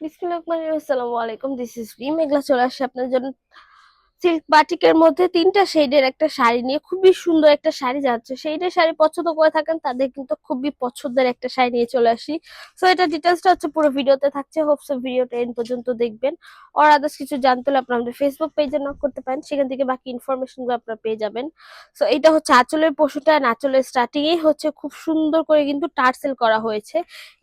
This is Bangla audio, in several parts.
আসসালামু আলাইকুম, দিস ইজ রিম। এগুলা চলে আসছে আপনার জন্য সিল্ক বাটিকের মধ্যে তিনটা শেডের একটা শাড়ি নিয়ে। খুবই সুন্দর একটা শাড়ি যাচ্ছে, শেডের শাড়ি পছন্দ করে থাকেন তাদের কিন্তু খুবই পছন্দের একটা শাড়ি নিয়ে চলে আসি। সো এটা ডিটেলসটা হচ্ছে পুরো ভিডিওতে থাকছে, হোপস ভিডিওটা এন্ড পর্যন্ত দেখবেন। আর আদার্স কিছু জানতে হলে আপনার আমাদের ফেসবুক পেজে নক করতে পারেন, সেখান থেকে বাকি ইনফরমেশন গুলো আপনারা পেয়ে যাবেন। সো এটা হচ্ছে আঁচলের পশুটা, আঁচলের স্টার্টিং এ হচ্ছে খুব সুন্দর করে কিন্তু টার্সেল করা হয়েছে।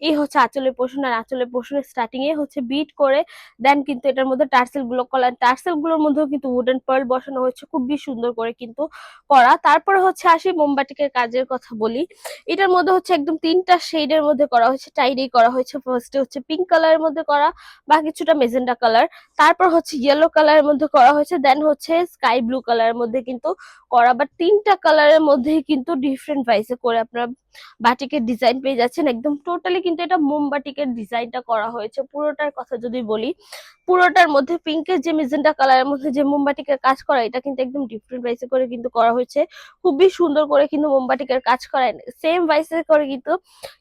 এই হচ্ছে আঁচলের পোষণ, আর আঁচলের পোষণের স্টার্টিং এ হচ্ছে বিট করে দেন কিন্তু এটার মধ্যে টার্সেল গুলো কলার, টার্সেল গুলোর মধ্যেও কিন্তু উডেন পার্ল বসানো হয়েছে, খুবই সুন্দর করে কিন্তু করা। তারপরে হচ্ছে আসি মোমবাটিকের কাজের কথা বলি। এটার মধ্যে হচ্ছে একদম তিনটা শেডের মধ্যে করা হয়েছে, টাইডেই করা হয়েছে। ফার্স্টে হচ্ছে পিঙ্ক কালারের মধ্যে করা, বা কিছুটা মেজেন্ডা কালার। তারপর হচ্ছে ইয়েলো কালারের মধ্যে করা হয়েছে, দেন হচ্ছে স্কাই ব্লু কালারের মধ্যে কিন্তু করা। বাট তিনটা কালারের মধ্যেই কিন্তু ডিফারেন্ট ভাইসে করে আপনারা বাটিকের ডিজাইন পেয়ে যাচ্ছেন। একদম টোটালি কিন্তু এটা মোমবাটিকের ডিজাইনটা করা হয়েছে। পুরোটার কথা যদি বলি, পুরোটার মধ্যে পিঙ্কের যে মেজেন্টা কালারের মধ্যে যে মোমবাটিকের কাজ করা, এটা কিন্তু একদম ডিফারেন্ট ভাইসে করে কিন্তু করা হয়েছে। খুবই সুন্দর করে কিন্তু মোমবাটিকের কাজ করা, সেম ভাইসে করে কিন্তু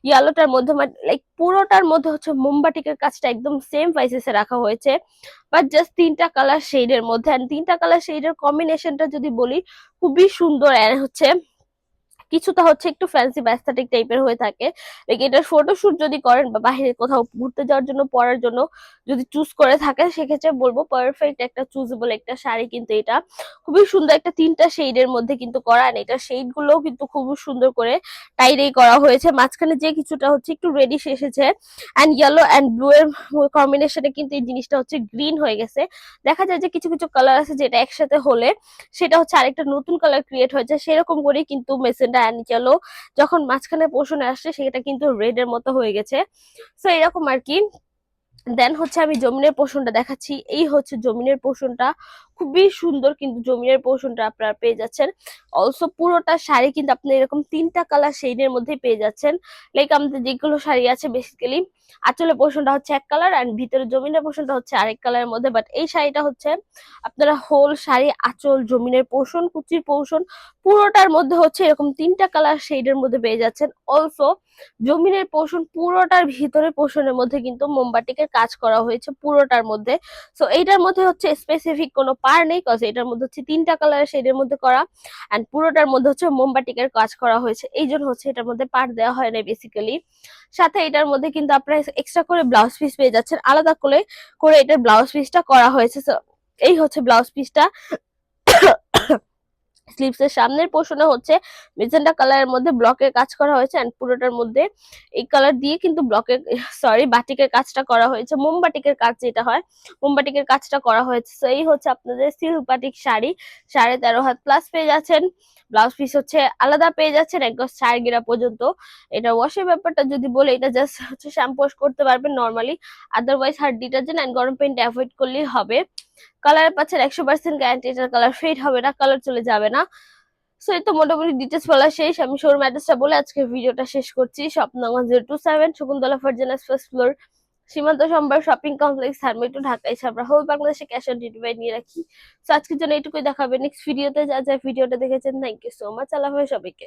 ইয়েলোটার মধ্যে, লাইক পুরোটার মধ্যে হচ্ছে মোমবাটিকের কাজটা একদম সেম ভাইসেসে রাখা হয়েছে। বাট জাস্ট তিনটা কালার শেডের মধ্যে, আর তিনটা কালার শেডের কম্বিনেশনটা যদি বলি, খুবই সুন্দর। আর হচ্ছে কিছুটা হচ্ছে একটু ফ্যান্সি বা অ্যাস্থেটিক টাইপের হয়ে থাকে। লাইক এটার ফটোশুট যদি করেন বা বাইরে কোথাও ঘুরতে যাওয়ার জন্য পরার জন্য যদি চুজ করে থাকেন, সেক্ষেত্রে বলবো পারফেক্ট একটা চুজেবল একটা শাড়ি কিন্তু এটা। খুবই সুন্দর একটা তিনটা শেডের মধ্যে কিন্তু করা, আর এটা শেড গুলোও কিন্তু খুব সুন্দর করে টাইডেই করা হয়েছে। মাঝখানে যে কিছুটা হচ্ছে একটু রেডিশ এসেছে, অ্যান্ড ইয়েলো অ্যান্ড ব্লু এর কম্বিনেশনে কিন্তু এই জিনিসটা হচ্ছে গ্রিন হয়ে গেছে। দেখা যায় যে কিছু কিছু কালার আছে যেটা একসাথে হলে সেটা হচ্ছে আরেকটা নতুন কালার ক্রিয়েট হয়েছে, সেরকম করেই কিন্তু মেসেন্ডা অ্যান্ড ইয়েলো যখন মাঝখানে পোর্শনে আসছে সেটা কিন্তু রেড এর মতো হয়ে গেছে। সো এরকম আর কি। দেন হচ্ছে আমি জমিনের পোষণটা দেখাচ্ছি। এই হচ্ছে জমিনের পোষণটা, খুবই সুন্দর কিন্তু জমিনের পোষণটা আপনারা পেয়ে যাচ্ছেন। অলসো পুরোটা শাড়ি কিন্তু আপনি এরকম তিনটা কালার শেডের মধ্যে পেয়ে যাচ্ছেন। লাইক আমাদের যেগুলো শাড়ি আছে বেসিক্যালি আঁচলের পোষণটা হচ্ছে এক কালার, অ্যান্ড ভিতরে জমিনের পোষণটা হচ্ছে আরেক কালারের মধ্যে। বাট এই শাড়িটা হচ্ছে আপনারা হোল শাড়ি, আঁচল, জমিনের পোষণ, কুচির পোষণ, পুরোটার মধ্যে হচ্ছে এরকম তিনটা কালার শেডের মধ্যে পেয়ে যাচ্ছেন। অলসো জমিনের পোষণ পুরোটার ভিতরে পোষণের মধ্যে কিন্তু মোমবাটিকের কাজ করা হয়েছে পুরোটার মধ্যে। সো এইটার মধ্যে হচ্ছে স্পেসিফিক কোনো পার নেই, কজ এটার মধ্যে হচ্ছে তিনটা কালারের শেডের মধ্যে করা, এন্ড পুরোটার মধ্যে হচ্ছে মোমবাটিকের কাজ করা হয়েছে, এই জন্য হচ্ছে এটার মধ্যে পার দেওয়া হয় না বেসিক্যালি। সাথে এটার মধ্যে কিন্তু আপনারা এক্সট্রা করে ব্লাউজ পিস পেয়ে যাচ্ছেন, আলাদা করে করে এটার ব্লাউজ পিসটা করা হয়েছে। সো এই হচ্ছে ব্লাউজ পিসটা। স্লিভস এর সামনের পোর্শনে হচ্ছে মেজেন্টা কালারের মধ্যে ব্লকের কাজ করা হয়েছে, এন্ড পুরোটার মধ্যে এই কালার দিয়ে কিন্তু ব্লকের, সরি, বাটিকের কাজটা করা হয়েছে। মোমবাটিকের কাজ যেটা হয়, মোমবাটিকের কাজটা করা হয়েছে। তো এই হচ্ছে আপনাদের silk batik sari, 13.5 had plus পেয়ে যাচ্ছেন। ব্লাউজ পিস হচ্ছে আলাদা পেয়ে যাচ্ছেন একদম চারগিরা পর্যন্ত। এটা ওয়াশের ব্যাপারটা যদি বলে, এটা জাস্ট হচ্ছে শ্যাম্পু ওয়াশ করতে পারবেন normally, otherwise hard detergent and গরম পানিতে অ্যাভয়েড করলেই হবে। কালার পাচ্ছেন 100% গ্যারান্টি, এটার কালার ফেড হবে না, কালার চলে যাবে না। সো এই তো মোটামুটি ডিটেলস বলা শেষ। আমি শোরুম অ্যাড্রেসটা বলে আজকে ভিডিওটা শেষ করছি। Shop number 027 Shakuntala Farzana's first floor, Simanta Sambhar shopping complex, ধারমেটু, Dhaka. এছাড়া আমরা হোল বাংলাদেশে ক্যাশ অন ডেলিভারি নিয়ে রাখি। তো আজকের জন্য এইটুকুই, দেখাবে নেক্সট ভিডিওতে। যা যা ভিডিওটা দেখেছেন, থ্যাংক ইউ সো মাচ। আল্লাহ হাফেজ সবাইকে।